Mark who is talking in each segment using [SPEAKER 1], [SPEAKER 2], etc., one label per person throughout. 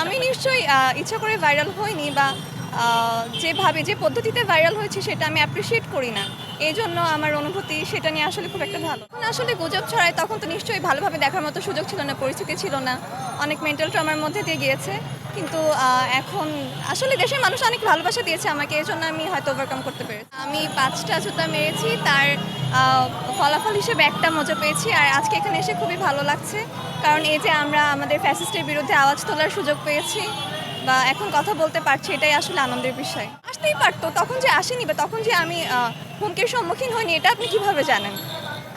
[SPEAKER 1] আমি নিশ্চয়ই ইচ্ছা করে ভাইরাল হইনি বা যেভাবে যে পদ্ধতিতে ভাইরাল হয়েছে সেটা আমি অ্যাপ্রিসিয়েট করি না। এইজন্য আমার অনুভূতি সেটা নিয়ে আসলে খুব একটা ভালো। যখন আসলে গুজব ছড়ায় তখন তো নিশ্চয়ই ভালোভাবে দেখার মতো সুযোগ ছিল না, পরিস্থিতি ছিল না। অনেক মেন্টাল ট্রমার মধ্যে দিয়ে গিয়েছে। কিন্তু এখন আসলে দেশের মানুষ অনেক ভালোবাসা দিয়েছে আমাকে, এজন্য আমি হয়তো ওভারকাম করতে পেরেছি। আমি ৫টা জুতা মেরেছি, তার আ ফলাফল হিসেবে একটা মজা পেয়েছি। আর আজকে এখানে এসে খুবই ভালো লাগছে। কারণ এই যে আমরা আমাদের ফ্যাসিস্টের বিরুদ্ধে আওয়াজ তোলার সুযোগ পেয়েছি বা এখন কথা বলতে পারছি, এটাই আসলে আনন্দের বিষয়। আসতেই পারতো, তখন যে আসেনি বা তখন যে আমি হুমকির সম্মুখীন হইনি এটা আপনি কিভাবে জানেন?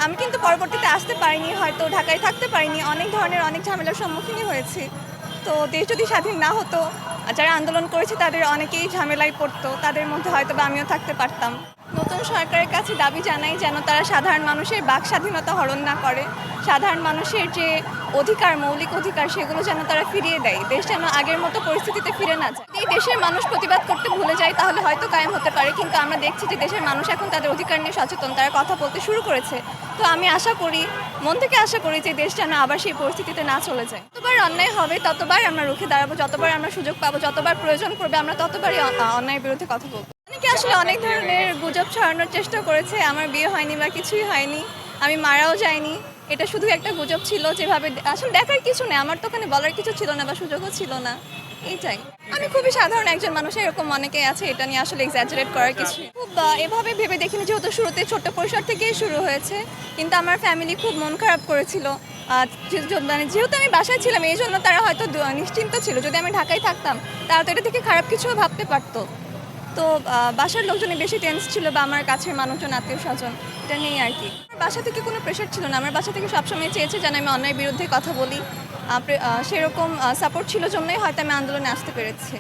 [SPEAKER 1] আমি কিন্তু পরবর্তীতে আসতে পারিনি, হয়তো ঢাকায় থাকতে পারিনি, অনেক ধরনের অনেক ঝামেলার সম্মুখীনই হয়েছি। তো দেশ যদি স্বাধীন না হতো, যারা আন্দোলন করেছে তাদের অনেকেই ঝামেলায় পড়তো, তাদের মধ্যে হয়তোবা আমিও থাকতে পারতাম। নতুন সরকারের কাছে দাবি জানাই যেন তারা সাধারণ মানুষের বাক স্বাধীনতা হরণ না করে, সাধারণ মানুষের যে অধিকার, মৌলিক অধিকার সেগুলো যেন তারা ফিরিয়ে দেয়। দেশ যেন আগের মতো পরিস্থিতিতে ফিরে না যায়। এই দেশের মানুষ প্রতিবাদ করতে ভুলে যায় তাহলে হয়তো কায়েম হতে পারে, কিন্তু আমরা দেখছি যে দেশের মানুষ এখন তাদের অধিকার নিয়ে সচেতন, তারা কথা বলতে শুরু করেছে। তো আমি আশা করি, মন থেকে আশা করি যে দেশ যেন আবার সেই পরিস্থিতিতে না চলে যায়। যতবার অন্যায় হবে ততবার আমরা রুখে দাঁড়াবো, যতবার আমরা সুযোগ পাবো, যতবার প্রয়োজন পড়বে আমরা ততবারই অন্যায়ের বিরুদ্ধে কথা বলবো। অনেকে আসলে অনেক ধরনের গুজব ছড়ানোর চেষ্টা করেছে, আমার বিয়ে হয়নি বা কিছুই হয়নি, আমি মারাও যাইনি। এটা শুধু একটা গুজব ছিল, যেভাবে আসলে দেখার কিছু নেই, আমার তো ওখানে বলার কিছু ছিল না বা সুযোগও ছিল না, এইটাই। আমি খুবই সাধারণ একজন মানুষ, এরকম অনেকেই আছে, এটা নিয়ে আসলে এক্সাজারেট করার কিছু খুব এভাবে ভেবে দেখিনি, যেহেতু শুরুতে ছোট্ট পরিসর থেকেই শুরু হয়েছে। কিন্তু আমার ফ্যামিলি খুব মন খারাপ করেছিল, মানে যেহেতু আমি বাসায় ছিলাম এই জন্য তারা হয়তো নিশ্চিন্ত ছিল। যদি আমি ঢাকায় থাকতাম তারা তো এটা থেকে খারাপ কিছুও ভাবতে পারতো। তো বাসার লোকজনই বেশি টেন্স ছিল বা আমার কাছের মানুষজন, আত্মীয় স্বজন, এটা নিয়েই আর কি। আমার বাসা থেকে কোনো প্রেশার ছিল না, আমার বাসা থেকে সবসময় চেয়েছে যেন আমি অন্যায়ের বিরুদ্ধে কথা বলি। সেরকম সাপোর্ট ছিল জন্যই হয়তো আমি আন্দোলনে আসতে পেরেছি।